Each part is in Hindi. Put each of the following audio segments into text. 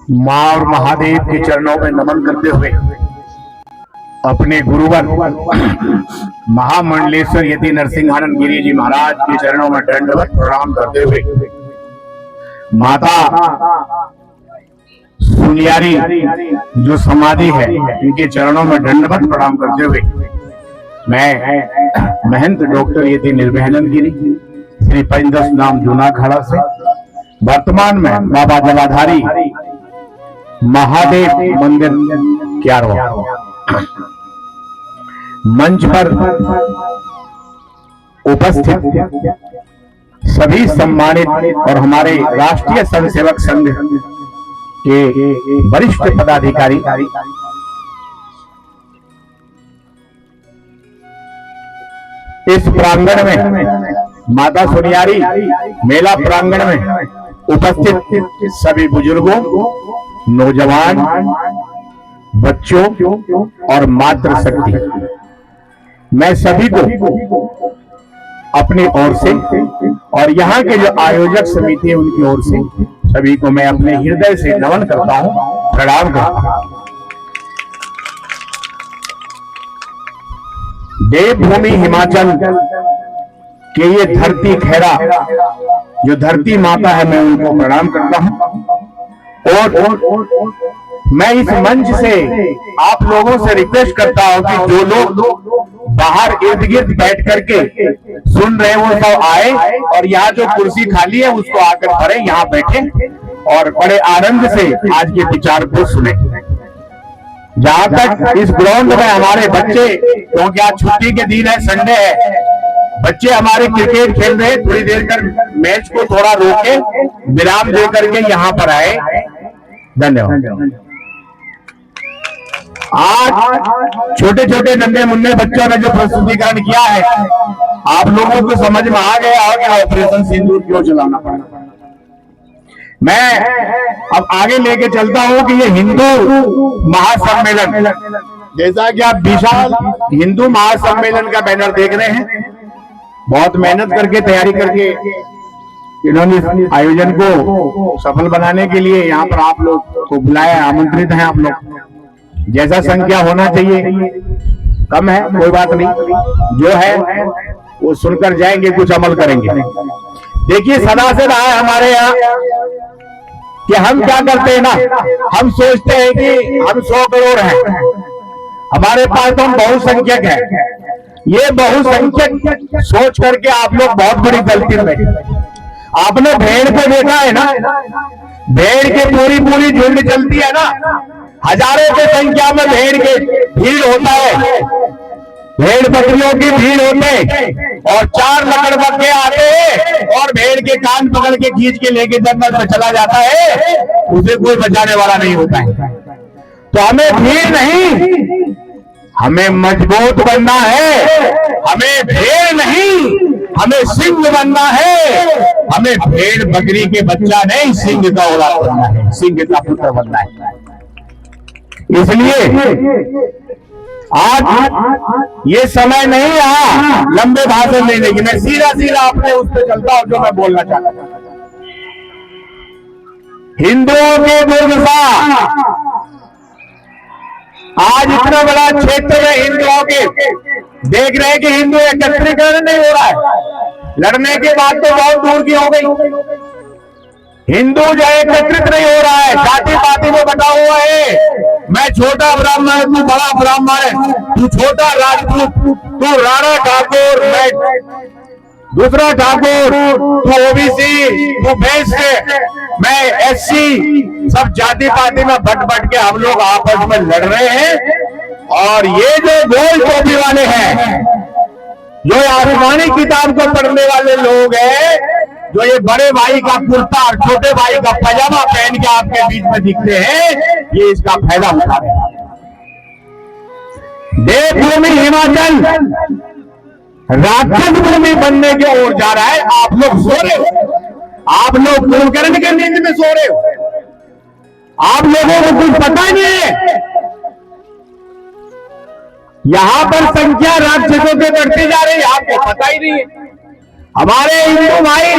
माँ और महादेव के चरणों में नमन करते हुए अपने गुरुवर महामंडलेश्वर यति नरसिंहानंद गिरी जी महाराज के चरणों में दंडवत प्रणाम करते हुए माता सुनियारी जो समाधि है इनके चरणों में दंडवत प्रणाम करते हुए मैं महंत डॉक्टर यति निर्भयानंद गिरी श्री पंचदश नाम जूना खड़ा से वर्तमान में बाबा जलाधारी महादेव मंदिर क्यारवा मंच पर उपस्थित सभी सम्मानित और हमारे राष्ट्रीय स्वयंसेवक संघ के वरिष्ठ पदाधिकारी, इस प्रांगण में माता सुनियारी मेला प्रांगण में उपस्थित सभी बुजुर्गों, नौजवान, बच्चों और मातृशक्ति, मैं सभी को अपनी ओर से और यहाँ के जो आयोजक समिति है उनकी ओर से सभी को मैं अपने हृदय से नमन करता हूँ, प्रणाम करता हूँ। देवभूमि हिमाचल के ये धरती खैरा जो धरती माता है, मैं उनको प्रणाम करता हूँ और मैं इस मंच से आप लोगों से रिक्वेस्ट करता हूं कि जो लोग बाहर इर्द गिर्द बैठ करके सुन रहे हैं वो सब आए और यहाँ जो कुर्सी खाली है उसको आकर भरे, यहाँ बैठे और बड़े आनंद से आज के विचार को सुने। जहां तक इस ग्राउंड में हमारे बच्चे, क्योंकि आज छुट्टी के दिन है, संडे है, बच्चे हमारे क्रिकेट खेल रहे हैं, थोड़ी देर कर मैच को थोड़ा रोके विराम दे करके यहाँ पर आए, धन्यवाद। आज छोटे छोटे नन्हे मुन्ने बच्चों ने जो प्रस्तुतिकरण किया है, आप लोगों को समझ में आ गया होगा ऑपरेशन सिंदूर क्यों चलाना पड़ा। मैं अब आगे लेके चलता हूं कि ये हिंदू महासम्मेलन, जैसा कि आप विशाल हिंदू महासम्मेलन का बैनर देख रहे हैं, बहुत मेहनत करके तैयारी करके इन्होंने आयोजन को सफल बनाने के लिए यहाँ पर आप लोग को बुलाया, आमंत्रित हैं आप लोग। जैसा संख्या होना चाहिए, कम है कोई बात नहीं, जो है वो सुनकर जाएंगे, कुछ अमल करेंगे। देखिए सदा से रहा है हमारे यहाँ कि हम क्या करते हैं ना, हम सोचते हैं कि हम 100 करोड़ हैं, हमारे पास तो हम बहुसंख्यक है। ये बहुसंख्यक सोच करके आप लोग बहुत बड़ी गलती में, आपने भेड़ को देखा है ना, भेड़ के पूरी पूरी झुंड चलती है ना, हजारों की संख्या में भेड़ के भीड़ होता है, भेड़ बकरियों की भीड़ होते और 4 लकड़बग्गे आते हैं और भेड़ के कान पकड़ के खींच के लेके जंगल में चला जाता है, उसे कोई बचाने वाला नहीं होता है। तो हमें भीड़ नहीं, हमें मजबूत बनना है, हमें भेड़ नहीं, हमें सिंह बनना है, हमें भेड़ बकरी के बच्चा नहीं, सिंह का औलाद बनना है, सिंह का पुत्र बनना है। इसलिए आज ये समय नहीं रहा लंबे भाषण देने की, मैं सीधा सीधा अपने उस पर चलता हूं जो मैं बोलना चाहता हूं। हिंदुओं के दुर्दशा, आज इतना बड़ा क्षेत्र में हिंदुओं के देख रहे हैं कि हिंदू एकत्रीकरण नहीं हो रहा है, लड़ने के बाद तो बहुत दूर की हो गई। हिंदू जो एकत्रित नहीं हो रहा है, जाति पाति में बटा हुआ है। मैं छोटा ब्राह्मण है, तू बड़ा ब्राह्मण है, तू छोटा राजपूत, तू राणा ठाकुर, मैं दूसरा ठाकुर, तू ओबीसी, तू वैश्य, मैं एससी, सब जाति पाति में बट बट के हम लोग आपस में लड़ रहे हैं। और ये जो गोल टोपी वाले हैं, जो आसमानी किताब को पढ़ने वाले लोग हैं, जो ये बड़े भाई का कुर्ता और छोटे भाई का पजामा पहन के आपके बीच में दिखते हैं, ये इसका फायदा उठा रहे हैं। देवभूमि हिमाचल राक्षस भूमि बनने की ओर जा रहा है। आप लोग सो रहे हो, आप लोग कुंभकर्ण के नींद में सो रहे हो, आप लोगों को कुछ पता नहीं है। यहां पर संख्या राक्षसों की बढ़ती जा रही है, आपको पता ही नहीं है। हमारे हिंदू भाई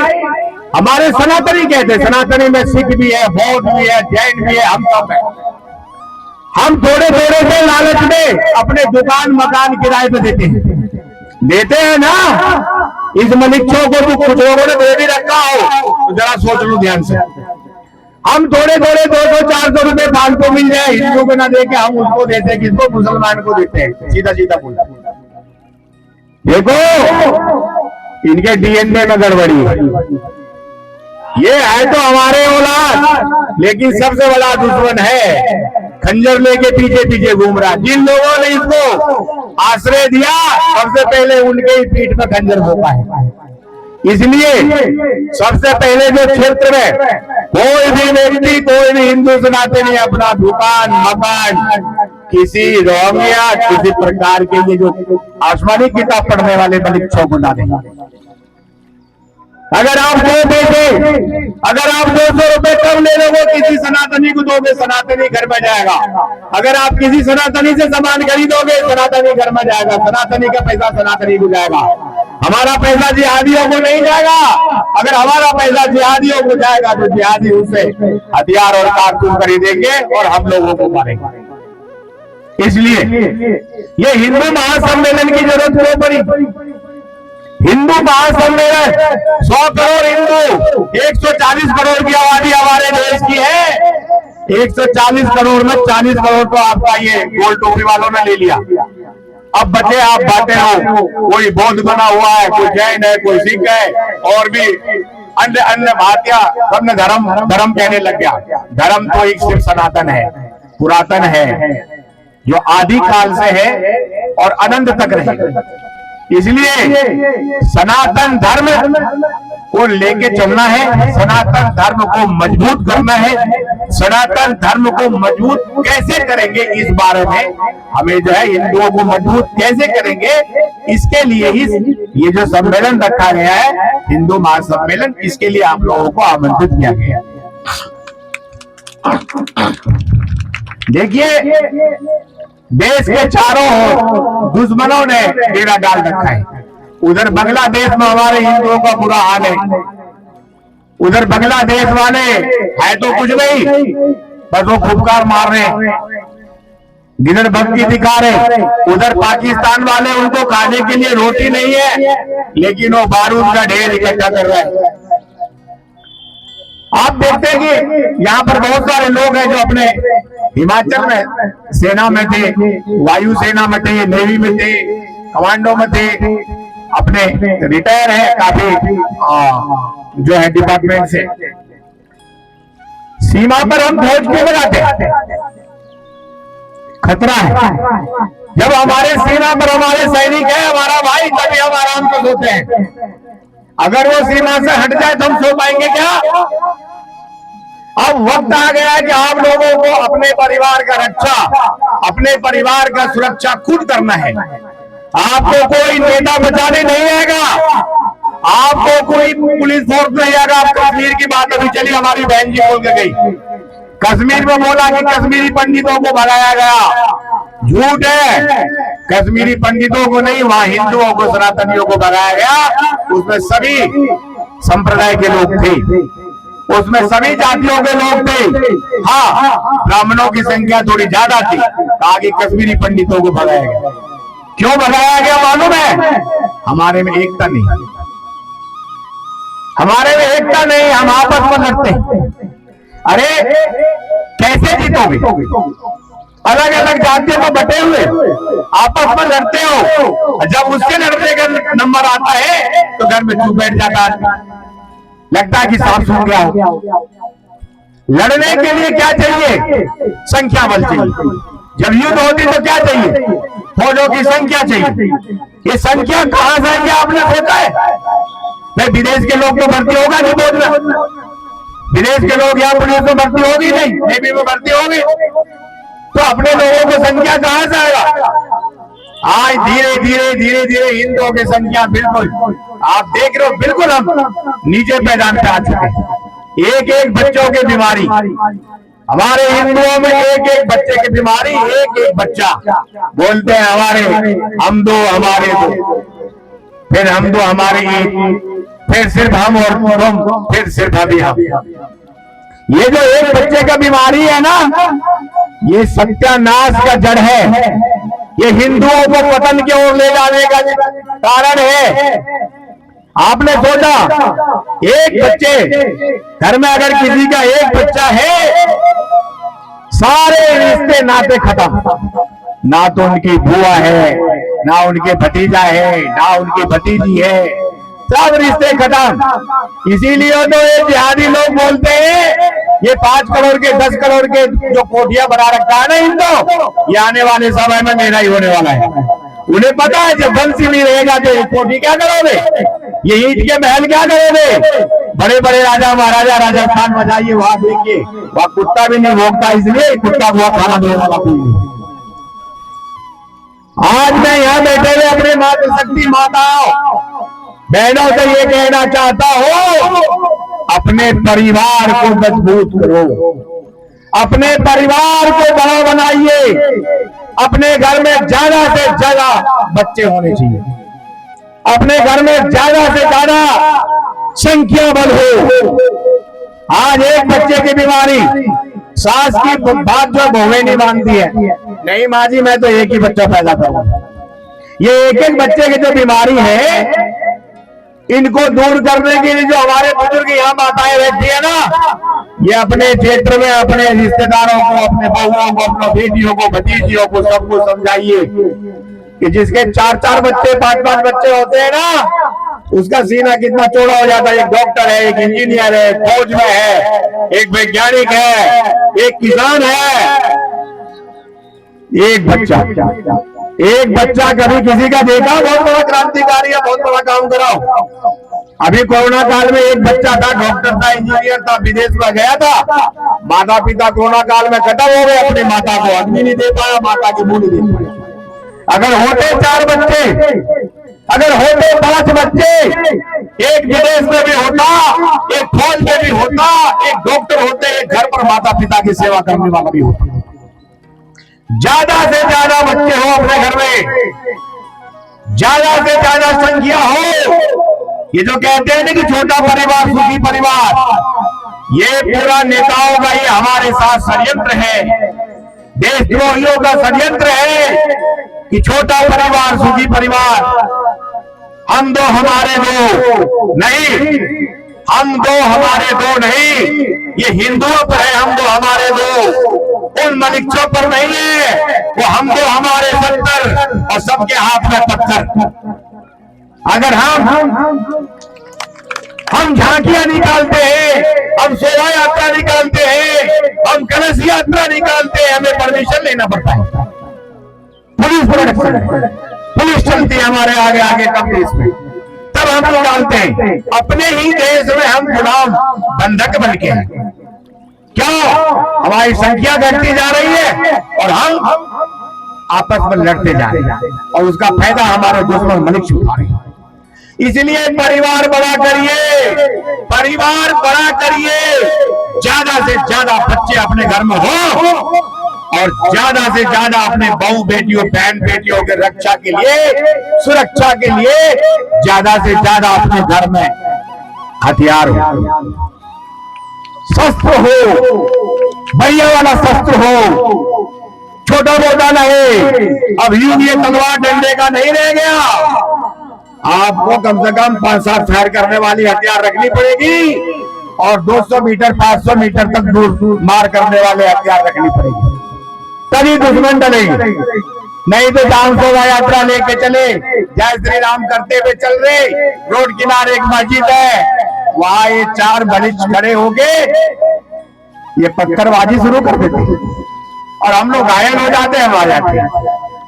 हमारे सनातनी कहते हैं, सनातनी में सिख भी है, बौद्ध भी है, जैन भी है, हम सब है। हम थोड़े थोड़े से लालच में अपने दुकान मकान किराए पे देते हैं ना। इस मलिक्षों को तो कुछ लोगों ने दे भी रखा हो तो जरा सोच लो ध्यान से। हम थोड़े थोड़े 200-400 रुपए फालतू मिल जाए, हिंदू को ना दे के हम उसको देते हैं, किसको? मुसलमान को देते हैं। सीधा सीधा बोला। देखो इनके डीएनए में गड़बड़ी है। ये है तो हमारे औलाद, लेकिन सबसे बड़ा दुश्मन है। खंजर लेके पीछे पीछे घूम रहा। जिन लोगों ने इसको आश्रय दिया सबसे पहले उनके ही पीठ में खंजर भोंका है। इसलिए सबसे पहले जो क्षेत्र में कोई भी व्यक्ति, कोई भी हिंदू सनातनी अपना दुकान मकान किसी रोमिया किसी प्रकार के लिए जो आसमानी किताब पढ़ने वाले मलिक्षों को ना देगा। अगर आप 200 रुपए कम ले लोगे, किसी सनातनी को दोगे, सनातनी घर में जाएगा। अगर आप किसी सनातनी से सामान खरीदोगे, सनातनी घर में जाएगा। सनातनी का पैसा सनातनी को जाएगा। हमारा पैसा जिहादियों को नहीं जाएगा। अगर हमारा पैसा जिहादियों को जाएगा तो जिहादी उससे हथियार और कारतूस खरीदेंगे और हम लोगों को मारेंगे। इसलिए ये हिंदू महासम्मेलन की जरूरत क्यों पड़ी? हिंदू महासम्मेलन 100 करोड़ हिंदू, 140 करोड़ की आबादी हमारे देश की है। 140 करोड़ में 40 करोड़ तो आपका ये गोल टोपी वालों ने ले लिया। अब बचे आप बातें हो, कोई बौद्ध बना हुआ है, कोई जैन है, कोई सिख है, और भी अन्य अन्य भातिया सबने धर्म धर्म कहने लग गया। धर्म तो एक सिर्फ सनातन है, पुरातन है, जो आदि काल से है और अनंत तक रहेगा। इसलिए सनातन धर्म को लेके चलना है, सनातन धर्म को मजबूत करना है। सनातन धर्म को मजबूत कैसे करेंगे, इस बारे में हमें जो है हिंदुओं को मजबूत कैसे करेंगे, इसके लिए ही ये जो सम्मेलन रखा गया है हिंदू महासम्मेलन, इसके लिए आप लोगों को आमंत्रित किया गया। देखिए देश के चारों ओर दुश्मनों ने डेरा डाल रखा है। उधर बांग्लादेश में हमारे हिंदुओं का बुरा हाल है। उधर बांग्लादेश वाले है तो कुछ नहीं, बस वो फुफकार मार रहे, गिरड़ भक्ति दिखा रहे। उधर पाकिस्तान वाले उनको खाने के लिए रोटी नहीं है, लेकिन वो बारूद का ढेर इकट्ठा कर रहे हैं। आप देखते हैं कि यहाँ पर बहुत सारे लोग हैं जो अपने हिमाचल में सेना में थे, वायु सेना में थे, नेवी में थे, कमांडो में थे, अपने रिटायर है काफी जो है डिपार्टमेंट से। सीमा पर हम फौज क्यों लगाते हैं? खतरा है। जब हमारे सीमा पर हमारे सैनिक है, हमारा भाई, तभी हम आराम से सोते हैं। अगर वो सीमा से हट जाए तो हम सो पाएंगे क्या? अब वक्त आ गया है कि आप लोगों को अपने परिवार का रक्षा, अपने परिवार का सुरक्षा खुद करना है। आपको कोई नेता बचाने नहीं आएगा, आपको कोई पुलिस फोर्स नहीं आएगा। आप कश्मीर की बात अभी चली, हमारी बहन जी बोल के गई, कश्मीर में बोला कि कश्मीरी पंडितों को भगाया गया। झूठ है, कश्मीरी पंडितों को नहीं, वहां हिंदुओं को, सनातनियों को भगाया गया। उसमें सभी संप्रदाय के लोग थे, उसमें सभी जातियों के लोग थे। हाँ, ब्राह्मणों की संख्या थोड़ी ज्यादा थी। आगे कश्मीरी पंडितों को भगाया गया। क्यों भगाया गया मालूम है? हमारे में एकता नहीं, हमारे में एकता नहीं, हम आपस में लड़ते। अरे कैसे जीतोगे? अलग अलग जातियों में बटे हुए आपस में लड़ते हो। जब उसके लड़ने का नंबर आता है तो घर में चुप बैठ जाता है, लगता है कि सांप सूख गया हो। लड़ने के लिए क्या चाहिए? संख्या बल चाहिए। जब युद्ध होती तो क्या चाहिए? फौजों की संख्या चाहिए। ये संख्या कहां से आएगी आपने सोचा है? नहीं, विदेश के लोग तो भर्ती होगा नहीं बोल रहे, विदेश के लोग यहाँ पुलिस में भर्ती होगी नहीं, नेवी में भर्ती होगी, तो अपने लोगों की संख्या कहां से आएगा? आज धीरे धीरे धीरे धीरे हिंदुओं की संख्या बिल्कुल आप देख रहे हो, बिल्कुल हम नीचे मैदान पे आ चुके हैं। एक एक बच्चों की बीमारी, हमारे हिंदुओं में एक एक बच्चे की बीमारी, एक एक बच्चा बोलते हैं हमारे हम दो हमारे दो, फिर हम दो हमारे एक, फिर सिर्फ हम और तुम, फिर सिर्फ अभी हम। ये जो एक बच्चे का बीमारी है ना, ये सत्यानाश का जड़ है। ये हिंदुओं को पतन की ओर ले जाने का कारण है। आपने सोचा एक बच्चे घर में अगर किसी का एक बच्चा है, सारे रिश्ते नाते खत्म। ना तो उनकी बुआ है, ना उनके भतीजा है, ना उनकी भतीजी है, सब रिश्ते खत्म। इसीलिए तो ये जिहादी लोग बोलते हैं ये 5 करोड़ के 10 करोड़ के जो कोठियां बना रखा है ना इनको, ये आने वाले समय में मेरा ही होने वाला है। उन्हें पता है जब बंसी नहीं रहेगा तो ये कोठी क्या करोगे, ये ईंट के महल क्या करोगे। बड़े बड़े राजा महाराजा राजस्थान में जाइए, वहां देखिए वहां कुत्ता भी नहीं भोगता, इसलिए कुत्ता हुआ खाना देने वाला कोई नहीं। आज मैं यहाँ बैठे हुए अपने मातृशक्ति माताओं बहनों से ये कहना चाहता हूं, अपने परिवार को मजबूत करो, अपने परिवार को बड़ा बनाइए। अपने घर में ज्यादा से ज्यादा बच्चे होने चाहिए, अपने घर में ज्यादा से ज्यादा संख्या बल हो। आज एक बच्चे की बीमारी, सास की बात जो बहुएं नहीं मानती है, नहीं माँ जी मैं तो एक ही बच्चा पैदा करूंगा। ये एक एक बच्चे की जो बीमारी है, इनको दूर करने के लिए जो हमारे बुजुर्ग यहाँ माताएं बैठी है ना, ये अपने क्षेत्र में अपने रिश्तेदारों को, अपने बहुओं को, अपने बेटियों को, भतीजियों को, सबको समझाइए कि जिसके 4-4 बच्चे 5-5 बच्चे होते हैं ना, उसका सीना कितना चौड़ा हो जाता है। एक डॉक्टर है, एक इंजीनियर है, फौज में है, एक वैज्ञानिक है, एक किसान है। एक बच्चा कभी किसी का देखा, बहुत बड़ा क्रांतिकारी है, बहुत बड़ा काम कराओ। अभी कोरोना काल में एक बच्चा था, डॉक्टर था, इंजीनियर था, विदेश में गया था। माता पिता कोरोना काल में खत्म हो गए, अपनी माता को अग्नि नहीं दे पाया, माता की मुंह नहीं दे पाया। अगर होते 4 बच्चे, अगर होते 5 बच्चे, एक विदेश में भी होता, एक फौज में भी होता, एक डॉक्टर होते, एक घर पर माता पिता की सेवा करने वाला भी होता। ज्यादा से ज्यादा बच्चे हो अपने घर में, ज्यादा से ज्यादा संख्या हो। ये जो कहते हैं ना कि छोटा परिवार सुखी परिवार, ये पूरा नेताओं का ही हमारे साथ षड्यंत्र है, देशद्रोहियों का षड्यंत्र है कि छोटा परिवार सुखी परिवार। हम दो हमारे दो नहीं, हम दो हमारे दो नहीं, ये हिंदुओं पर है हम दो हमारे दो, उन मलिक्षों पर नहीं है। वो हम दो हमारे 70 और सबके हाथ में पत्थर। अगर हम झांकियां निकालते हैं, हम शोभा यात्रा निकालते हैं, हम कलश यात्रा निकालते हैं, हमें परमिशन लेना पड़ता है। पुलिस प्रोटेक्शन, पुलिस चलती है हमारे आगे आगे कब देश में, तब हम निकालते हैं। अपने ही देश में हम गुलाम बंधक बन के हैं। क्यों? हमारी संख्या घटती जा रही है और हम आपस में लड़ते जा रहे हैं, और उसका फायदा हमारे दुश्मन मनुष्य उठा रहे हैं। इसलिए परिवार बड़ा करिए, परिवार बड़ा करिए, ज्यादा से ज्यादा बच्चे अपने घर में हो, और ज्यादा से ज्यादा अपने बहू बेटियों, बहन बेटियों के रक्षा के लिए, सुरक्षा के लिए ज्यादा से ज्यादा अपने घर में हथियार हो, शस्त्र हो, बढ़िया वाला शस्त्र हो, छोटा मोटा नहीं। अब युग ये तलवार डंडे का नहीं रह गया, आपको कम से कम 5-7 फायर करने वाली हथियार रखनी पड़ेगी, और 200 मीटर 500 मीटर तक दूर मार करने वाले हथियार रखनी पड़ेगी, तभी दुश्मन डरेंगे। नहीं तो जहां शोभा यात्रा लेके चले, जय श्री राम करते हुए चल रहे, रोड किनारे एक मस्जिद है, वहां ये 4 बलिष्ठ खड़े होके ये पत्थरबाजी शुरू कर देते हैं, और हम लोग घायल हो जाते हैं, मार जाते हैं।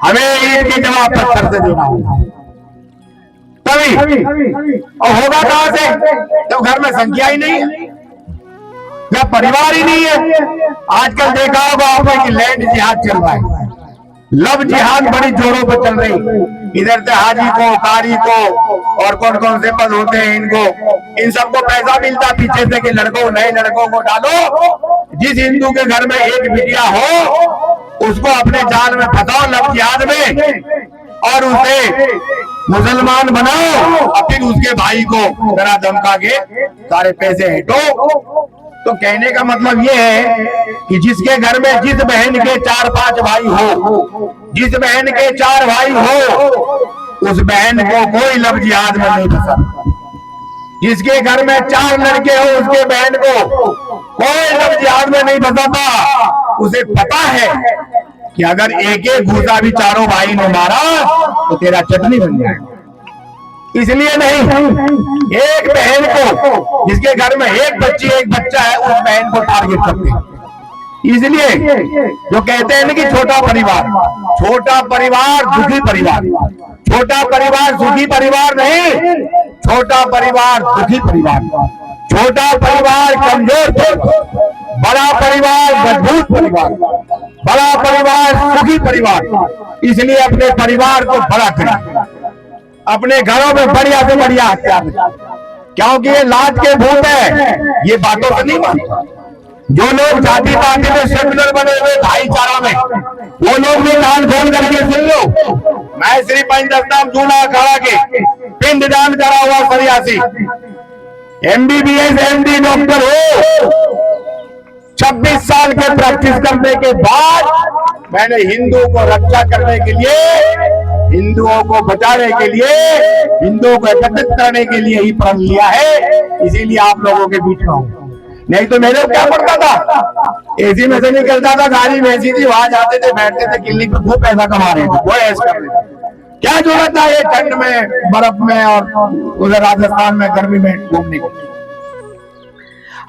हमें ईद की जवाब पत्थर से देना होगा, तभी। और होगा कहां से, जब घर में संख्या ही नहीं है या परिवार ही नहीं है। आजकल देखा होगा आपने कि लैंड जिहाद चल रहा है, लव जिहाद बड़ी जोरों पर चल रही। इधर से हाजी को, कारी को, और कौन कौन से पद होते हैं इनको, इन सबको पैसा मिलता पीछे से कि लड़कों, नए लड़कों को डालो। जिस हिंदू के घर में एक बिटिया हो, उसको अपने जाल में फंसाओ लव जिहाद में, और उसे मुसलमान बनाओ और फिर उसके भाई को डरा धमका के सारे पैसे हटो। तो कहने का मतलब ये है कि जिसके घर में जिस बहन के 4-5 भाई हो, जिस बहन के 4 भाई हो, उस बहन को कोई लफ्ज याद में नहीं फंसा। जिसके घर में 4 लड़के हो, उसके बहन को कोई लफ्ज याद में नहीं फंसाता। उसे पता है कि अगर एक एक घूसा भी चारों भाई ने मारा तो तेरा चटनी बन जाएगा। इसलिए नहीं, एक बहन को, जिसके घर में एक बच्ची एक बच्चा है, उस बहन को टारगेट करते हैं। इसलिए जो कहते हैं ना कि छोटा परिवार दुखी परिवार, छोटा परिवार सुखी परिवार नहीं, छोटा परिवार दुखी परिवार, छोटा परिवार कमजोर परिवार, बड़ा परिवार मजबूत परिवार, बड़ा परिवार सुखी परिवार। इसलिए अपने परिवार को बड़ा करें, अपने घरों में बढ़िया से बढ़िया हथियार, क्योंकि ये लाज के भूत है, ये बातों से नहीं मानते। जो लोग जाति पाति में सेकुलर बने हुए भाईचारा में, वो लोग भी कान खोल करके सुन लो। मैं श्री पंचदशनाम जूना अखाड़ा के पिंडदान करा हुआ सन्यासी, MBBS MD डॉक्टर हो, 26 साल के प्रैक्टिस करने के बाद मैंने हिंदुओं को रक्षा करने के लिए, हिंदुओं को बचाने के लिए, हिंदुओं को एकत्रित करने के लिए ही प्रण लिया है। इसीलिए आप लोगों के बीच में हूं। नहीं तो मेरे को क्या पड़ता था, एसी में से निकलता था, गाड़ी में ऐसी थी, वहां जाते थे, बैठते थे क्लिनिक पे, खूब पैसा कमा रहे थे, वो ऐसा कर रहे थे। क्या जरूरत है ये ठंड में, बर्फ में और उधर राजस्थान में गर्मी में घूमने की।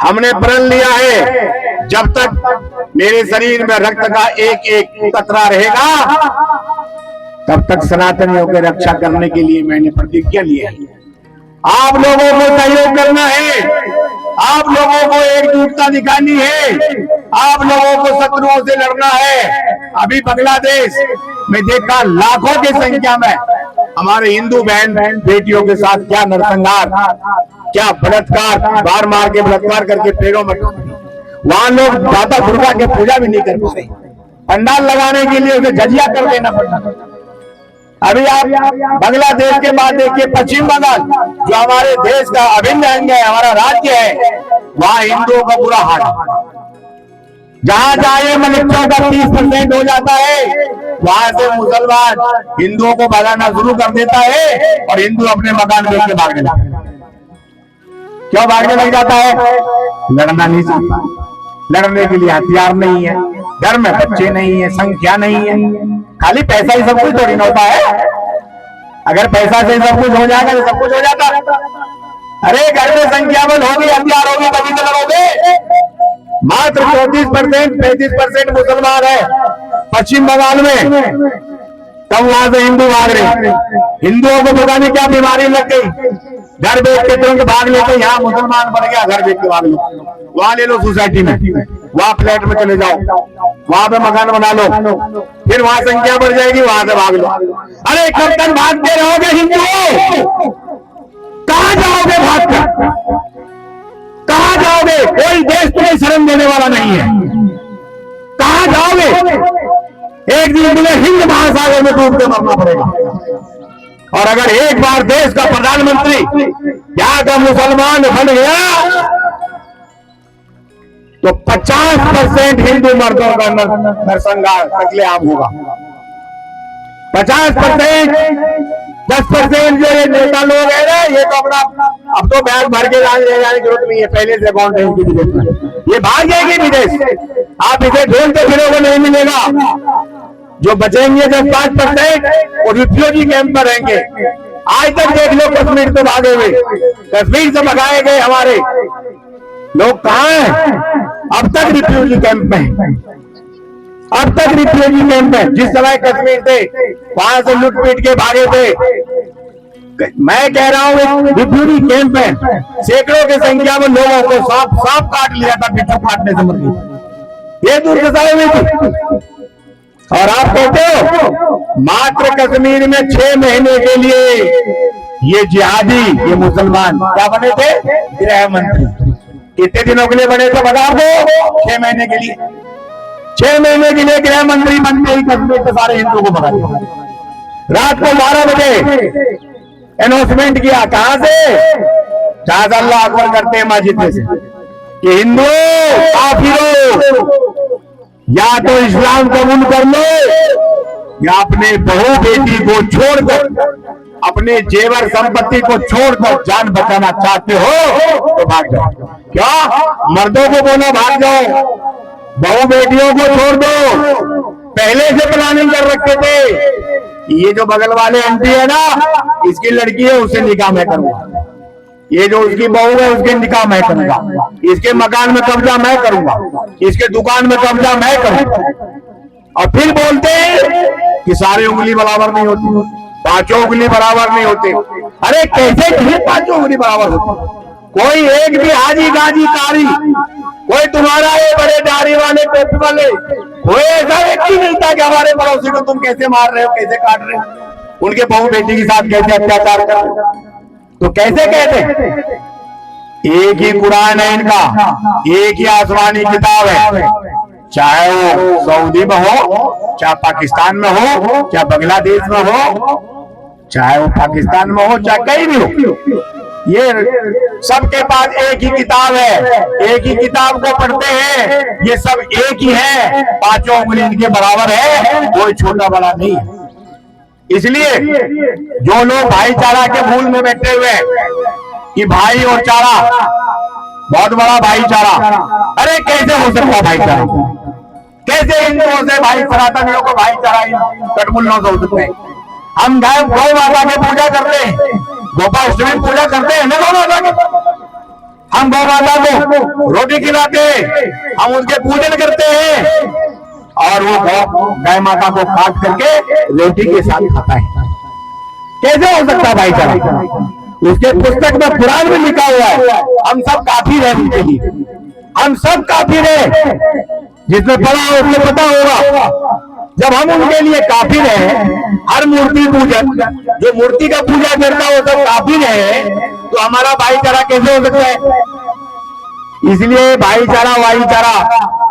हमने प्रण लिया है, जब तक मेरे शरीर में रक्त का एक एक कतरा रहेगा, तब तक सनातनियों की रक्षा करने के लिए मैंने प्रतिज्ञा ली है। आप लोगों को सहयोग करना है, आप लोगों को एकजुटता दिखानी है, आप लोगों को शत्रुओं से लड़ना है। अभी बांग्लादेश में देखा लाखों की संख्या में हमारे हिंदू बहन बेटियों के साथ क्या नरसंहार, क्या बलात्कार, मार के बलात्कार करके पेड़ों में, वहां लोग माता दुर्गा की पूजा भी नहीं कर पा रहे, पंडाल लगाने के लिए उसे जजिया कर देना पड़ता। अभी आप बांग्लादेश के बाद देखिए पश्चिम बंगाल, जो हमारे देश का अभिन्न अंग है, हमारा राज्य है, वहां हिंदुओं का बुरा हाल। जहां जाए मनुष्यों का 30% हो जाता है, वहां से मुसलमान हिंदुओं को भगाना शुरू कर देता है और हिंदू अपने मकान बेच के भागने लगता है। क्यों भागने लग जाता है? लड़ना नहीं चाहता, लड़ने के लिए हथियार नहीं है, घर में बच्चे नहीं है, संख्या नहीं है। खाली पैसा ही सब कुछ थोड़ी ना होता है। अगर पैसा से सब कुछ हो जाएगा तो सब कुछ हो जाता। अरे घर में संख्या बल होगी, हथियार होगी, तभी तो लड़ोगे। मात्र 34% 35% मुसलमान है पश्चिम बंगाल में, तब वहां से हिंदू भाग रहे। हिंदुओं को पता नहीं क्या बीमारी लग गई, घर बेच के तुरंत भाग लेते। यहाँ मुसलमान बन गया, घर बेच के भाग लो, वहां ले लो सोसाइटी में, वहां फ्लैट में चले जाओ, वहां पे मकान बना लो, फिर वहां संख्या बढ़ जाएगी, वहां से भाग लो। अरे कब तक भागते रहोगे हिंदुओं? कहां जाओगे भागकर? कहां जाओगे? कोई देश तुम्हें शरण देने वाला नहीं है। कहां जाओगे? एक दिन तुम्हें हिंद महासागर में डूब के मरना पड़ेगा। और अगर एक बार देश का प्रधानमंत्री यहाँ का मुसलमान बन गया तो 50% हिंदू मर्दों का नरसंहार कत्लेआम होगा। 50%, 10% जो ये नेता लोग है ना, ये तो अपना अब तो बैग भर के ले जाने की जरूरत नहीं है, पहले से अकाउंट है इनकी विदेश में, ये भाग जाएगी विदेश। आप इसे ढूंढते फिरोगे नहीं मिलेगा। जो बचेंगे 10-5% वो रिफ्यूजी कैंप पर रहेंगे। आज तक देख लो कश्मीर से भागे हुए, कश्मीर से भगाए गए हमारे लोग कहाँ हैं? अब तक रिफ्यूजी कैंप में, अब तक रिफ्यूजी कैंप में। जिस समय कश्मीर से वहां से लूट पीट के भागे थे, मैं कह रहा हूँ रिफ्यूजी कैंप में सैकड़ों की संख्या में लोगों को सांप काट लिया था, बिच्छू काटने से मर गई। ये दुर्दशा हुई थी। और आप कहते हो मात्र कश्मीर में 6 महीने के लिए ये जिहादी, ये मुसलमान क्या बने थे? गृह मंत्री। कितने दिनों के लिए बने थे बता दो? 6 महीने के लिए। 6 महीने के लिए गृह मंत्री बनते ही कश्मीर के सारे हिंदुओं को भगा दिया। रात को 12 बजे अनाउंसमेंट किया, कहां से, जहां से अल्लाह अकबर करते हैं मस्जिद में से, कि हिंदू काफिरों या तो इस्लाम कबूल कर लो या अपने बहू बेटी को छोड़कर, अपने जेवर संपत्ति को छोड़कर जान बचाना चाहते हो तो भाग जाओ। क्या मर्दों को बोलो भाग जाओ, बहू बेटियों को छोड़ दो। पहले से प्लानिंग कर रखे थे, ये जो बगल वाले आंटी है ना, इसकी लड़की है, उससे निकाह मैं करूंगा, ये जो उसकी बहू है उसके निकाह मैं करूंगा, इसके मकान में कब्जा मैं करूंगा, इसके दुकान में कब्जा मैं करूंगा। और फिर बोलते हैं कि सारी उंगली बराबर नहीं होती, पांचों उंगली बराबर नहीं होते। अरे कैसे पांचों उंगली बराबर होती? कोई एक भी हाजी गाजी कारी, कोई तुम्हारा ये बड़े दाढ़ी वाले टोपी वाले, कोई ऐसा व्यक्ति नहीं था कि हमारे पड़ोसी को तुम कैसे मार रहे हो, कैसे काट रहे हो, उनके बहू बेटी के साथ कैसे अत्याचार कर रहे हो। तो कैसे कहते, एक ही कुरान है इनका, एक ही आसमानी किताब है, चाहे वो सऊदी में हो, चाहे पाकिस्तान में हो, चाहे बांग्लादेश में हो, चाहे वो पाकिस्तान में हो, चाहे कहीं भी हो, ये सबके पास एक ही किताब है, एक ही किताब को पढ़ते हैं, ये सब एक ही है, पांचों उंगली इनके बराबर है, कोई छोटा बड़ा नहीं है। इसलिए जो लोग भाईचारा के भूल में बैठे हुए कि भाई और चारा बहुत बड़ा भाईचारा, अरे कैसे हो सकता भाईचारा? कैसे हिंदुओं से भाई सनातनियों को भाईचारा कटमुल्लों से हो सकते हैं? हम गौ माता की पूजा करते हैं, गोपाष्टमी पूजा करते हैं ना गौ माता की, हम गौ माता को रोटी खिलाते हैं, हम उनके पूजन करते हैं, और वो गाय माता को काट करके रोटी के साथ खाता है। कैसे हो सकता है भाईचारा? उसके पुस्तक में कुरान में लिखा हुआ है हम सब काफिर हैं उनके लिए, हम सब काफिर हैं। जिसने पढ़ा हो उसको पता होगा, जब हम उनके लिए काफिर हैं, हर मूर्ति पूजक जो मूर्ति का पूजा करता है वो सब काफिर है, तो हमारा भाईचारा कैसे हो सकता है? इसलिए भाईचारा वाईचारा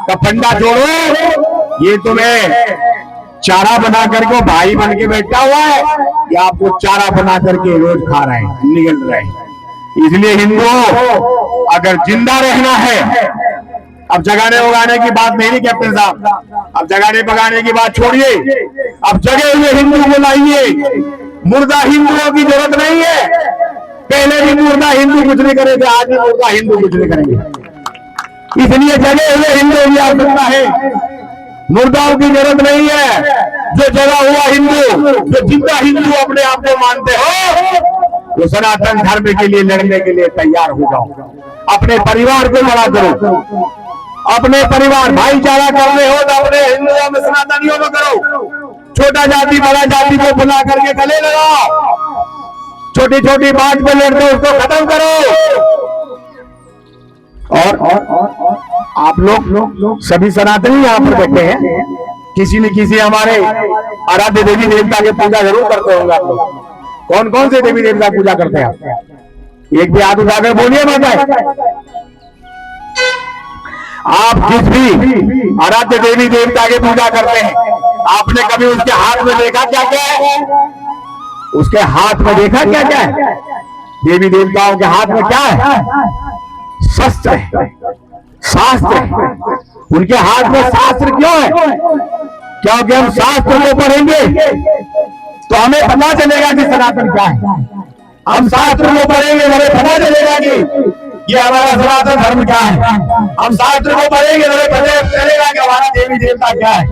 का फंडा छोड़ो, ये तुम्हें चारा बना करके भाई बन के बैठा हुआ है, या आपको चारा बना करके रोज खा रहे हैं, निगल रहे हैं। इसलिए हिंदुओं अगर जिंदा रहना है, अब जगाने उगाने की बात नहीं कैप्टन साहब, अब जगाने पकाने की बात छोड़िए, अब जगे हुए हिंदू को लाइए। मुर्दा हिंदुओं की जरूरत नहीं है, पहले भी मुर्दा हिंदू कुछ नहीं करेंगे, आज भी मुर्दा हिंदू कुछ नहीं करेंगे। इसलिए जगे हुए हिंदू की आवश्यकता है, मुर्दाओं की जरूरत नहीं है। जो जगा हुआ हिंदू, जो जिंदा हिंदू अपने आप को मानते हो, वो सनातन धर्म के लिए लड़ने के लिए तैयार हो जाओ। अपने परिवार को बड़ा करो, अपने परिवार भाईचारा करने हो तो अपने हिंदुओं में सनातनियों में करो। छोटा जाति बड़ा जाति को बुला करके गले लगाओ, छोटी छोटी बात पे लड़ते उसको खत्म करो। और आप लोग सभी सनातनी यहाँ पर बैठे हैं, किसी न किसी हमारे आराध्य देवी देवता की पूजा जरूर करते होंगे आप लोग। कौन कौन से देवी देवता पूजा करते हैं आप? एक भी हाथ उठाकर बोलिए माता। आप जिस भी आराध्य देवी देवता की पूजा करते हैं, आपने कभी उसके हाथ में देखा क्या क्या है? उसके हाथ में देखा क्या क्या है? देवी देवताओं के हाथ में क्या है? शस्त्र है, शास्त्र है। उनके हाथ में शास्त्र क्यों है? क्योंकि हम शास्त्र को पढ़ेंगे तो हमें पता चलेगा कि सनातन क्या है। हम शास्त्र को पढ़ेंगे, हमें पता चलेगा कि ये हमारा सनातन धर्म क्या है। हम शास्त्र को पढ़ेंगे, हमें पता चलेगा कि हमारा देवी देवता क्या है,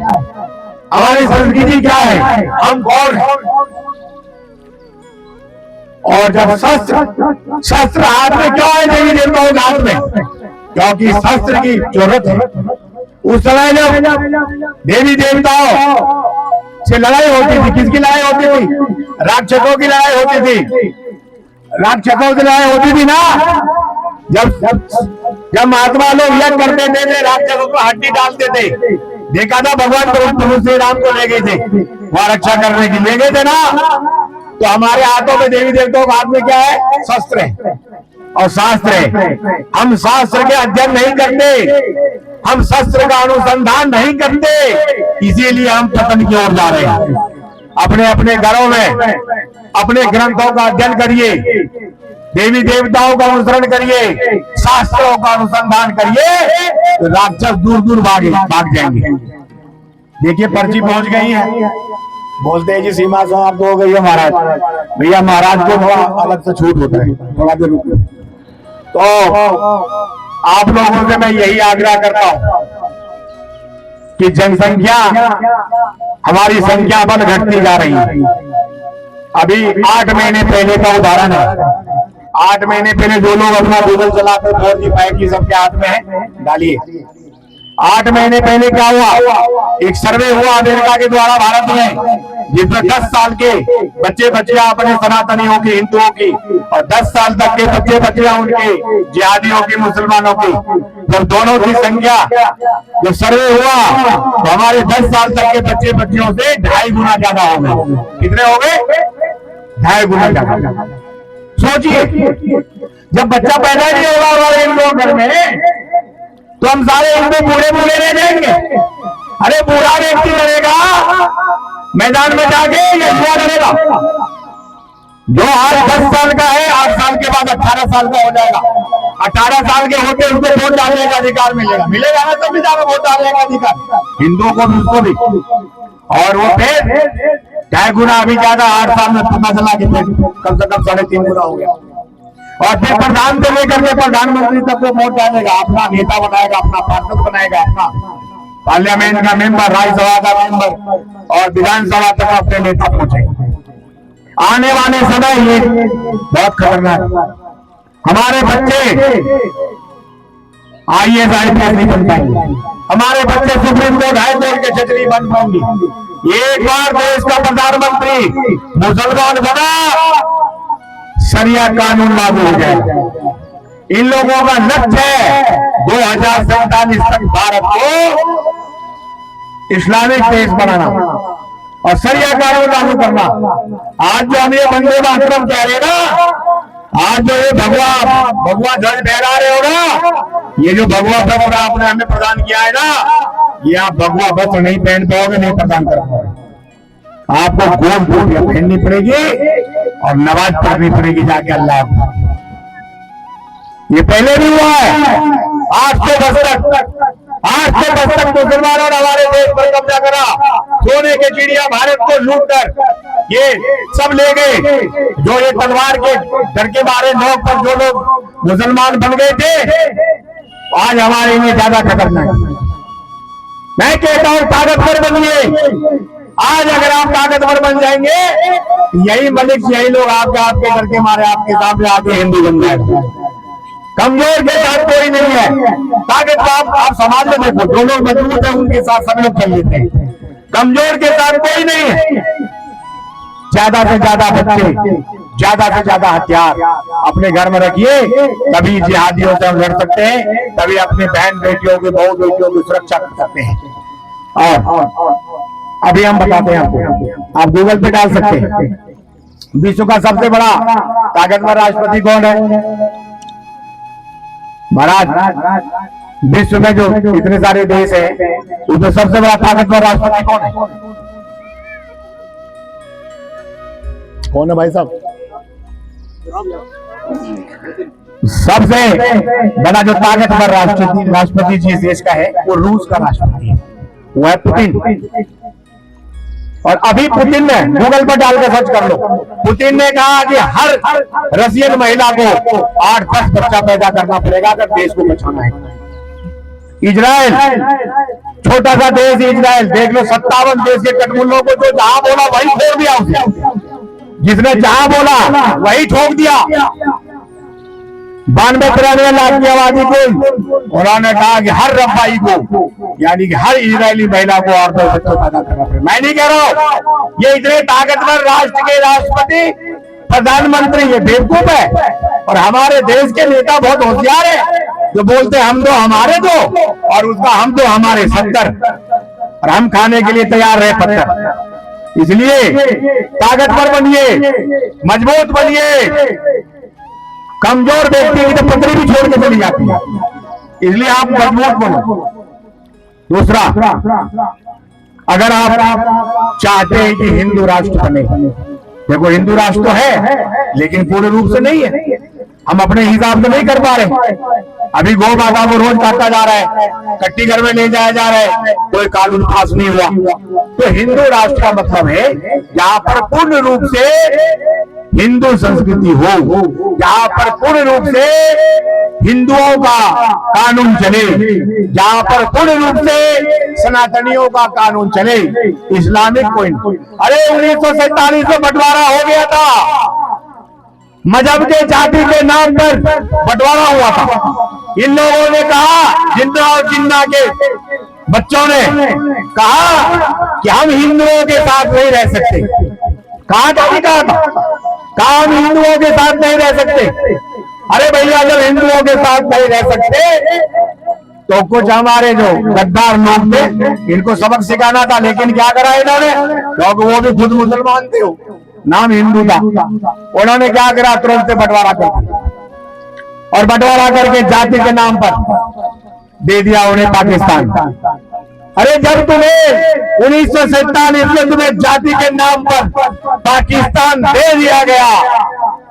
हमारी संस्कृति क्या है, हम कौन है। और जब शस्त्र हाथ में क्यों है देवी देवताओं के हाथ में? क्योंकि शस्त्र की जरूरत है। उस समय जब देवी देवताओं से लड़ाई होती थी, किसकी लड़ाई होती थी? राक्षसों की लड़ाई होती थी। राक्षसों से लड़ाई होती थी ना, जब महात्मा लोग यज्ञ करते थे, राक्षसों को हड्डी डालते थे। देखा था भगवान प्रभु श्री राम को ले गए थे, वहां रक्षा करने की ले गए थे ना। तो हमारे हाथों में देवी देवताओं के हाथ में क्या है? शस्त्र है और शास्त्र है। हम शास्त्र के अध्ययन नहीं करते, हम शस्त्र का अनुसंधान नहीं करते, इसीलिए हम पतन की ओर जा रहे हैं। अपने अपने घरों में अपने ग्रंथों का अध्ययन करिए, देवी देवताओं का अनुसरण करिए, शास्त्रों का अनुसंधान करिए, तो राक्षस दूर दूर भाग जाएंगे। देखिए पर्ची पहुंच गई है, बोलते हैं जी सीमा समाप्त हो गई है महाराज। भैया महाराज को थोड़ा अलग से छूट होता है, थोड़ा देर रुको। तो आप लोगों से मैं यही आग्रह करता हूं कि जनसंख्या हमारी संख्या बल घटती जा रही है। अभी 8 महीने पहले का उदाहरण है। 8 महीने पहले जो लोग अपना गूगल चलाते 4G 5G सबके हाथ में है, डालिए। 8 महीने पहले क्या हुआ, एक सर्वे हुआ अमेरिका के द्वारा भारत में, जिसमें 10 साल के बच्चे बच्चियां अपने सनातनियों की, हिंदुओं की, और 10 साल तक के बच्चे बच्चियां उनके जिहादियों की, मुसलमानों की, जब दोनों की संख्या जब सर्वे हुआ तो हमारे 10 साल तक के बच्चे बच्चियों से 2.5 गुना ज्यादा हो गए। कितने हो गए? 2.5 गुना ज्यादा। सोचिए, जब बच्चा पैदा नहीं होगा हमारे हिंदुओं घर में, तो हम सारे हिंदू बूढ़े बूढ़े रह जाएंगे। अरे बूढ़ा व्यक्ति करेगा मैदान में जाके, ये जुआ करेगा। जो आज 10 साल का है, 8 साल के बाद 18 साल का हो जाएगा। 18 साल के होते उसको वोट डालने का अधिकार मिलेगा ना, संविधान में वोट डालने का अधिकार हिंदुओं को भी, उसको भी। और वो फिर 2.5 गुना अभी ज्यादा 8 साल में पता चला कि कम से कम 3.5 गुना हो गया। और फिर प्रधान से लेकर के प्रधानमंत्री तक को वोट डालेगा, अपना नेता बनाएगा, अपना पार्षद बनाएगा, अपना पार्लियामेंट का मेंबर, राज्यसभा का मेंबर और विधानसभा तक अपने नेता पहुंचेगा। आने वाले समय ये बहुत खतरनाक है। हमारे बच्चे IAS IPS नहीं बन पाएंगे, हमारे बच्चे सुप्रीम कोर्ट हाई कोर्ट के जज नहीं बन पाएंगे। एक बार देश का प्रधानमंत्री मुसलमान बना, शरिया कानून लागू हो जाएगा। इन लोगों का लक्ष्य है 2047 तक भारत को इस्लामिक देश बनाना और शरिया कानून लागू करना। आज जो हम ये वंदे मातरम कह रहे ना, आज जो ये भगवा ध्वज फहरा रहे हो ना, ये जो भगवा वस्त्र आपने हमें प्रदान किया है ना, ये आप भगवा वस्त्र नहीं पहन पाओगे, नहीं प्रदान कर पाओगे। आपको गोल टोपियां पहननी पड़ेगी और नमाज पढ़नी पड़ेगी जाके अल्लाह को। ये पहले भी हुआ है। 810 तक मुसलमानों ने हमारे देश पर कब्जा करा, सोने के चिड़िया भारत को लूट कर ये सब ले गए। जो ये तलवार के डर के मारे नोक पर जो लोग मुसलमान बन गए थे, आज हमारे लिए ज्यादा खतरनाक। मैं कहता हूं ताकतवर बनिए। आज अगर आप ताकतवर बन जाएंगे, यही मलिक, यही लोग आपके डर के मारे आपके सामने आके हिंदू बन जाएंगे। कमजोर के साथ कोई नहीं है। ताकत आप समाज में देखो, जो लोग मजबूत है उनके साथ सब लोग चल लेते हैं, कमजोर के साथ कोई नहीं है। ज्यादा से ज्यादा बच्चे, ज्यादा से ज्यादा हथियार अपने घर में रखिए, तभी जिहादियों से हम लड़ सकते हैं, तभी अपने बहन बेटियों की, बहू बेटियों की सुरक्षा कर सकते हैं। और अभी हम बताते हैं आपको, आप गूगल पे डाल सकते हैं विश्व का सबसे बड़ा ताकतवर राष्ट्रपति कौन है। महाराज विश्व में जो इतने सारे देश हैं, उसमें सबसे बड़ा ताकतवर राष्ट्रपति कौन है? कौन है भाई साहब? सबसे बड़ा जो ताकतवर राष्ट्रपति जिस देश का है वो रूस का राष्ट्रपति है, वो है पुतिन। और अभी पुतिन ने, गूगल पर डालकर सर्च कर लो, पुतिन ने कहा कि हर रशियन महिला को 8-10 बच्चा पैदा करना पड़ेगा अगर देश को बचाना है। इजराइल, छोटा सा देश इजराइल, देख लो 57 देश के कटमुल्लों को जो जहां बोला वही छोड़ दिया उसने, जिसने जहां बोला वही ठोक दिया। 92-93 लाख की आबादी को उन्होंने कहा कि हर रब्बाई को, यानी कि हर इजरायली महिला को और 2 बच्चे पैदा करना पड़ेगा। मैं नहीं कह रहा हूं, ये इतने ताकतवर राष्ट्र के राष्ट्रपति, प्रधानमंत्री ये बेवकूफ है। और हमारे देश के नेता बहुत होशियार है, जो बोलते हैं हम दो हमारे दो, और उसका हम दो हमारे 70, और हम खाने के लिए तैयार रहे 70। इसलिए ताकतवर बनिए, मजबूत बनिए। कमजोर व्यक्ति की तो पत्नी भी छोड़ के चली जाती है, इसलिए आप मजबूत बनो। दूसरा, अगर आप चाहते हैं कि हिंदू राष्ट्र बने, देखो हिंदू राष्ट्र तो है लेकिन पूर्ण रूप से नहीं है, हम अपने हिसाब से नहीं कर पा रहे। अभी गौ माता को रोज काटा जा रहा है, कट्टी घर में ले जाया जा रहा है, कोई कानून पास नहीं हुआ। तो हिंदू राष्ट्र का मतलब है जहां पर पूर्ण रूप से हिंदू संस्कृति हो, जहां पर पूर्ण रूप से हिंदुओं का कानून चले, जहां पर पूर्ण रूप से सनातनियों का कानून चले, इस्लामिक कोई नहीं। अरे 1947 में बंटवारा हो गया था, मजहब के जाति के नाम पर बंटवारा हुआ था। इन लोगों ने कहा, जिन्ना और जिन्ना के बच्चों ने कहा कि हम हिंदुओं के साथ नहीं रह सकते। कहा था, कहा हम हिंदुओं के साथ नहीं रह सकते। अरे भैया, जब हिंदुओं के साथ नहीं रह सकते तो कुछ हमारे जो गद्दार लोग थे इनको सबक सिखाना था, लेकिन क्या करा इन्होंने, क्योंकि वो भी खुद मुसलमान थे, नाम हिंदू था, उन्होंने क्या करा, तुरंत से बंटवारा कर दिया और बंटवारा करके जाति के नाम पर दे दिया उन्हें पाकिस्तान। अरे जब तुम्हें 1947 में तुम्हें जाति के नाम पर पाकिस्तान दे दिया गया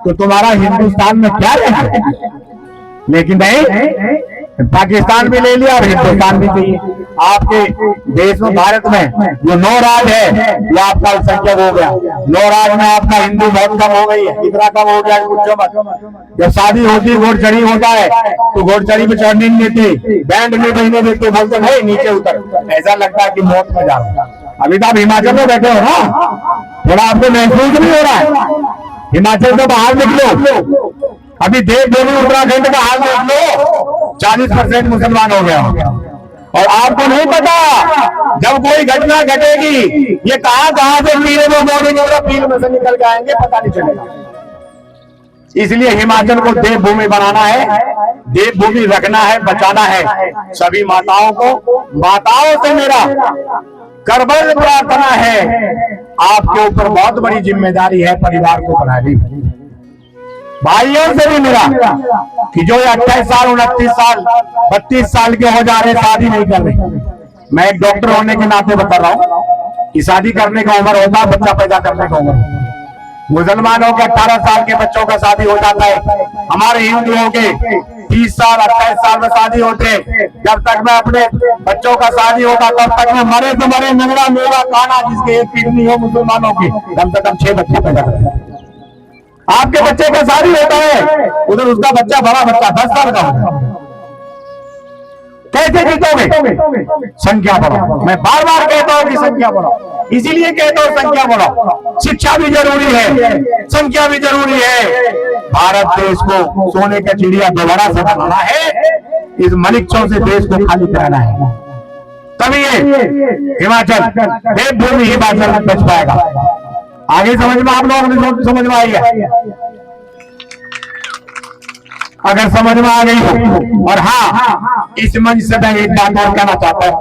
तो तुम्हारा हिंदुस्तान में क्या रहा? लेकिन नहीं, पाकिस्तान भी ले लिया और हिंदुस्तान भी चाहिए। आपके देश में, भारत में जो 9 राज्य है वो आपका अल्पसंख्यक हो गया। 9 राज्य में आपका हिंदू बहुत कम हो गई है, इतना कम हो गया पूछो मत। जब शादी होती घोड़चढ़ी होता है तो घोड़चढ़ी पे चढ़ने नहीं देते, बैंड में बजने देते, बोलते नहीं नीचे उतर, ऐसा लगता है कि मौत में जा रहा हूं। अभी तो आप हिमाचल में बैठे हो ना, थोड़ा आपको महसूस नहीं हो रहा है? हिमाचल से बाहर निकलो, अभी देवभूमि उत्तराखंड का हाल देख लो, 40% मुसलमान हो गया। और आपको नहीं पता जब कोई घटना घटेगी ये कहां से पीले में मोड़ेंगे और पील में से निकल के आएंगे, पता नहीं चलेगा। इसलिए हिमाचल को देवभूमि बनाना है, देवभूमि रखना है, बचाना है। सभी माताओं को, माताओं से मेरा करबल प्रार्थना है, आपके ऊपर बहुत बड़ी जिम्मेदारी है परिवार को बनाने की। भाइयों से भी मेरा कि जो 28 साल, 29 साल, 32 साल के हो जा रहे, शादी नहीं कर रहे, मैं एक डॉक्टर होने के नाते बता रहा हूं कि शादी करने का उम्र होता है, बच्चा पैदा करने का उम्र। मुसलमानों के 18 साल के बच्चों का शादी हो जाता है, हमारे हिंदुओं के 30 साल, 28 साल में शादी होते। जब तक मैं अपने बच्चों का शादी होता तब तक मैं मरे तो मरे, नंगड़ा मेरा काना जिसके एक किडनी हो मुसलमानों की, कम से कम 6 बच्चे पैदा करते। आपके बच्चे का शादी होता है, उधर उसका बच्चा, बड़ा बच्चा 10 साल का होता है। कैसे जीतोगे? संख्या बढ़ाओ। मैं बार बार कहता हूं कि संख्या बढ़ाओ, इसीलिए कहता हूं संख्या बढ़ाओ। शिक्षा भी जरूरी है, संख्या भी जरूरी है। भारत देश को सोने का चिड़िया दोबारा से बनाना है, इस मलिक्षों से देश को खाली कराना है, तभी ये हिमाचल, देवभूमि हिमाचल बच पाएगा। आगे समझ में आप लोगों ने समझ में आई है? अगर समझ में आ गई हो। और हाँ, इस मंच से मैं एक बात और कहना चाहता हूं,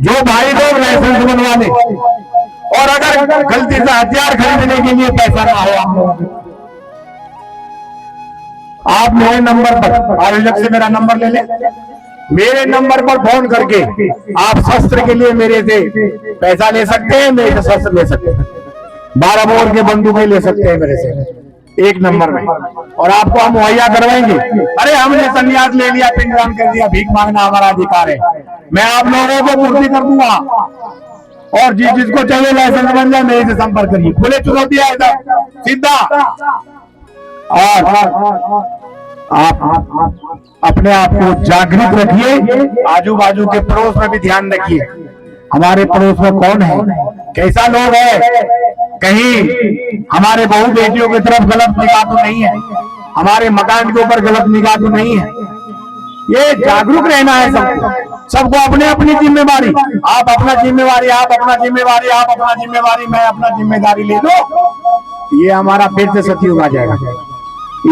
जो भाई लोग लाइसेंस बनवा ले और अगर गलती से हथियार खरीदने के लिए पैसा ना हो, आप मेरे नंबर पर, आयोजक से मेरा नंबर ले ले, मेरे नंबर पर फोन करके आप शस्त्र के लिए मेरे से पैसा ले सकते हैं, मेरे से शस्त्र ले सकते हैं, 12 बोर के बंदूकें ले सकते हैं मेरे से एक नंबर में, और आपको हम मुहैया करवाएंगे। अरे हमने संन्यास ले लिया, पिंडदान कर दिया, भीख मांगना हमारा अधिकार है, मैं आप लोगों को पूर्ति कर दूंगा। और जिसको चाहिए लाइसेंस बन जाए मेरे से संपर्क करिए, खुले चुनौती है इधर सीधा। और आप अपने आप को जागृत रखिए, आजू बाजू के पड़ोस में भी ध्यान रखिए, हमारे पड़ोस में कौन है, कैसा लोग है, कहीं हमारे बहू बेटियों की तरफ गलत निगाह तो नहीं है, हमारे मकान के ऊपर गलत निगाह तो नहीं है। ये जागरूक रहना है सबको अपने अपनी जिम्मेवारी, आप अपना जिम्मेवारी, आप अपना जिम्मेवारी, आप अपना जिम्मेवारी, मैं अपना जिम्मेदारी ले लो, ये हमारा फिर से सतयुग आ जाएगा।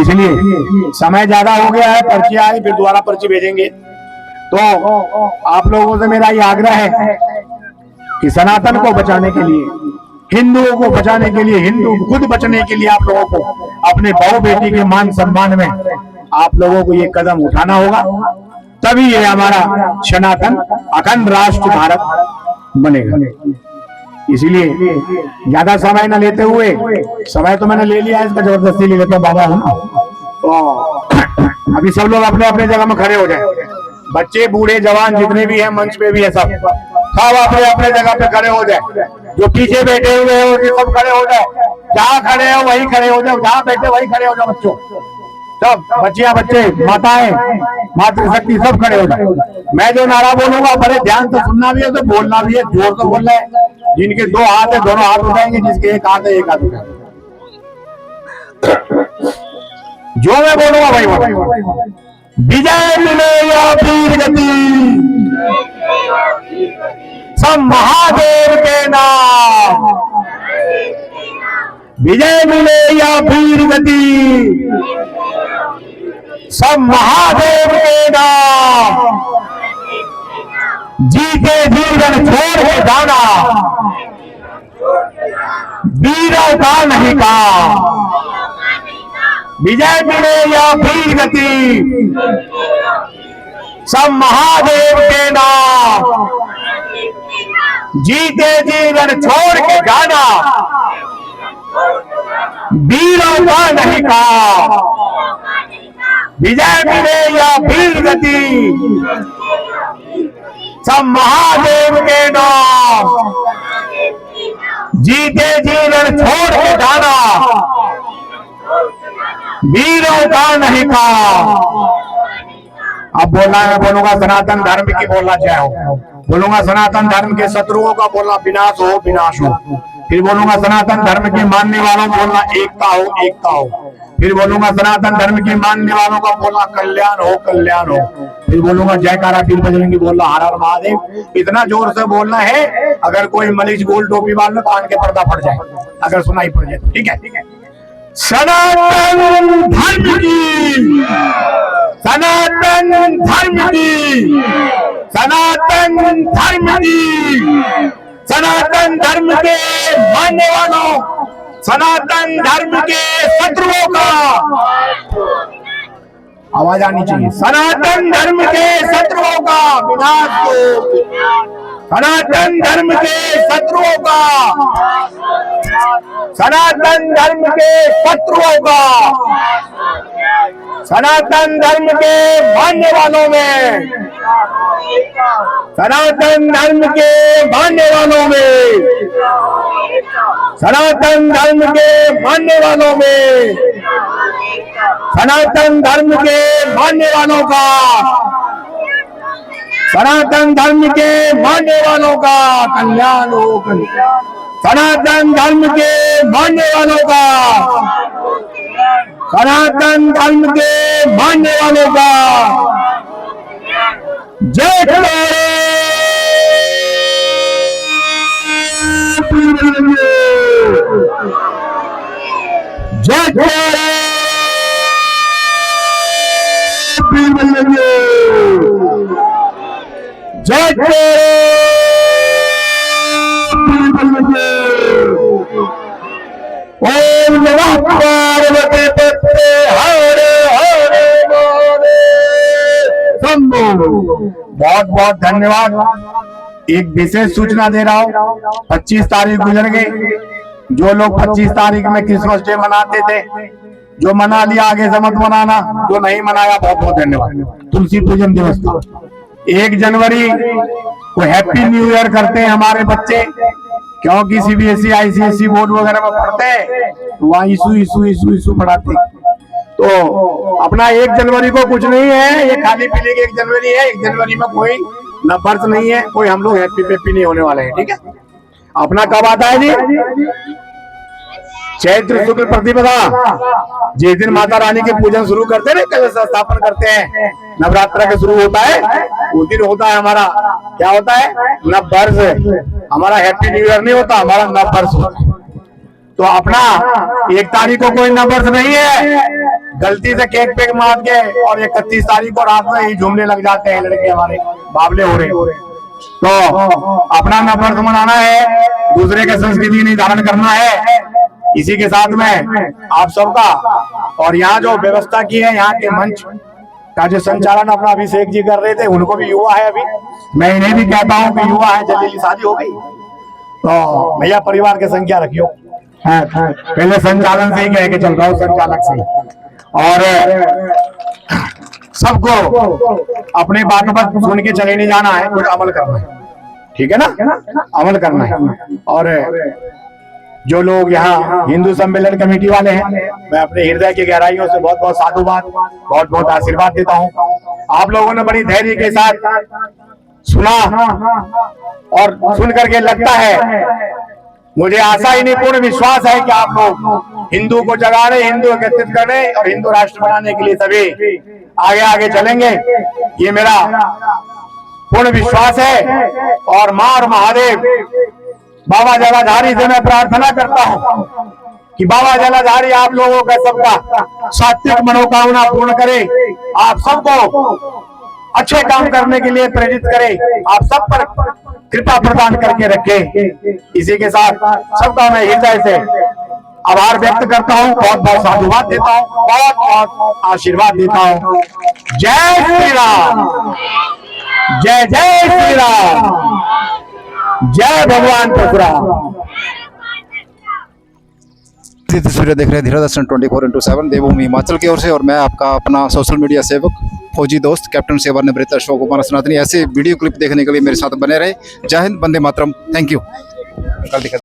इसलिए समय ज्यादा हो गया है, पर्ची आई, फिर दोबारा पर्ची भेजेंगे। तो आप लोगों से मेरा ये आग्रह है कि सनातन को बचाने के लिए, हिंदुओं को बचाने के लिए, हिंदू खुद बचने के लिए आप लोगों को अपने बहू बेटी के मान सम्मान में आप लोगों को ये कदम उठाना होगा, तभी ये हमारा सनातन अखंड राष्ट्र भारत बनेगा। इसीलिए ज्यादा समय न लेते हुए, समय तो मैंने ले लिया है, इसका जबरदस्ती ले लेता बाबा हूं ना। तो अभी सब लोग अपने अपने जगह में खड़े हो जाए, बच्चे बूढ़े जवान जितने भी हैं मंच पे भी है, सब अपने अपने जगह पे खड़े हो जाए। जो पीछे बैठे हुए हैं वो सब खड़े हो जाए, जहाँ खड़े हो वहीं खड़े हो जाओ, जहाँ बैठे वहीं खड़े हो जाओ। बच्चों सब, बच्चियां बच्चे माताएं मातृशक्ति सब खड़े हो जाए। मैं जो नारा बोलूंगा बड़े ध्यान से सुनना भी है, तो बोलना भी है, जोर से बोलना है। जिनके 2 हाथ है दोनों हाथ उठाएंगे, जिसके 1 हाथ है 1 हाथ उठाएंगे। जो मैं बोलूंगा वही बोलूंगा। विजय मिले या वीर गति, सब महादेव के नाम। विजय मिले या वीर गति, सब महादेव के नाम। जीते जीवन छोड़ के जाना, वीरों का नहीं काम। विजय मिले या वीर गति, सब महादेव के नाम। जीते जीवन छोड़ के जाना, वीरों का नहीं काम। विजय मिले या वीर गति, सब महादेव के नाम। जीते जीवन छोड़ के जाना, वीरों का नहीं काम। अब बोलना है, बोलूंगा सनातन धर्म की बोलना चाहो, बोलूंगा सनातन धर्म के शत्रुओं का बोलना विनाश हो विनाश हो। फिर बोलूंगा सनातन धर्म के मानने वालों बोलना एकता हो एकता हो। फिर बोलूंगा सनातन धर्म के मानने वालों का बोलना कल्याण हो कल्याण हो। फिर बोलूंगा जयकारा वीर बजरंगी बोलना हर हर महादेव। इतना जोर से बोलना है अगर कोई मलिच गोल टोपी वाला कान के पर्दा फट जाए, अगर सुनाई पड़ जाए। ठीक है। सनातन धर्म की, सनातन धर्म की, सनातन धर्म की, सनातन धर्म के मानने वालों, सनातन धर्म के शत्रुओं का आवाज आनी चाहिए। सनातन धर्म के शत्रुओं का विनाश हो, सनातन धर्म के शत्रुओं का, सनातन धर्म के शत्रुओं का, सनातन धर्म के मानने वालों में, सनातन धर्म के मानने वालों में, सनातन धर्म के मानने वालों में, सनातन धर्म के मानने वालों का, सनातन धर्म के मानने वालों का कल्याण हो कल्याण। सनातन धर्म के मानने वालों का, सनातन धर्म के मानने वालों का जय जय ओम नमः पार्वती पते हरे हरे बहुत बहुत धन्यवाद। एक विशेष सूचना दे रहा हूँ, 25 तारीख गुजर गई। जो लोग 25 तारीख में क्रिसमस डे मनाते थे, जो मना लिया आगे से मत मनाना, जो नहीं मनाया बहुत बहुत धन्यवाद। तुलसी पूजन दिवस था 1 जनवरी को हैप्पी न्यू ईयर करते हैं हमारे बच्चे, क्योंकि सीबीएसई आईसीएसई बोर्ड वगैरह में पढ़ते हैं, वहाँ ईसु ईसु ईसु ईसु पढ़ाते। तो अपना 1 जनवरी को कुछ नहीं है, ये खाली पीली 1 जनवरी है। 1 जनवरी में कोई न बर्थ नहीं है, कोई हम लोग हैप्पी पैप्पी नहीं होने वाले हैं। ठीक है, अपना कब आता है जी? चैत्र शुक्ल प्रतिपदा, जिस दिन माता रानी के पूजन शुरू करते हैं, कलश स्थापन करते हैं, नवरात्र का शुरू होता है, उस दिन होता है हमारा क्या होता है? नव वर्ष। हमारा हैप्पी न्यू ईयर नहीं होता, हमारा नव वर्ष होता है। तो अपना 1 तारीख को कोई नव वर्ष नहीं है। गलती से केक पेक मार के और 31 तारीख को रात में ही झूमने लग जाते हैं लड़के, हमारे बावले हो रहे। तो अपना नव वर्ष मनाना है, दूसरे के संस्कृति नहीं धारण करना है। इसी के साथ में आप सबका, और यहाँ जो व्यवस्था की है, यहाँ के मंच का जो संचालन अपना अभिषेक जी कर रहे थे, उनको भी युवा है अभी, मैं इन्हें भी कहता हूँ कि युवा है, जल्दी शादी हो गई तो भैया परिवार की संख्या रखियो। पहले संचालन से ही कह के चल रहा हूँ, संचालक से। और सबको अपनी बातों पर सुन के चले नहीं जाना है, कुछ अमल करना है, ठीक है ना, अमल करना है। और जो लोग यहाँ हिंदू सम्मेलन कमेटी वाले हैं, मैं अपने हृदय की गहराइयों से बहुत बहुत साधुवाद, बहुत बहुत आशीर्वाद देता हूँ। आप लोगों ने बड़ी धैर्य के साथ सुना और सुन करके लगता है, मुझे आशा ही नहीं पूर्ण विश्वास है कि आप लोग हिंदू को जगाने, हिंदू एकत्रित करने और हिंदू राष्ट्र बनाने के लिए सभी आगे आगे चलेंगे, ये मेरा पूर्ण विश्वास है। और मां और महादेव बाबा जलाधारी से मैं प्रार्थना करता हूं कि बाबा जलाधारी आप लोगों का सबका सात्विक मनोकामना पूर्ण करे, आप सबको अच्छे काम करने के लिए प्रेरित करे, आप सब पर कृपा प्रदान करके रखे। इसी के साथ सबका मैं हृदय से आभार व्यक्त करता हूँ, बहुत बहुत साधुवाद देता हूँ, बहुत बहुत आशीर्वाद देता हूँ। जय श्री राम, जय जय श्री राम, जय भगवान परशुराम। तस्वीरें देख रहे हैं धीरा दर्शन 24/7 देवभूमि हिमाचल की ओर से, और मैं आपका अपना सोशल मीडिया सेवक फौजी दोस्त कैप्टन सेवानिवृत्त अशोक कुमार सनातनी। ऐसे वीडियो क्लिप देखने के लिए मेरे साथ बने रहे। जय हिंद, वंदे मातरम, थैंक यू। कल दिखा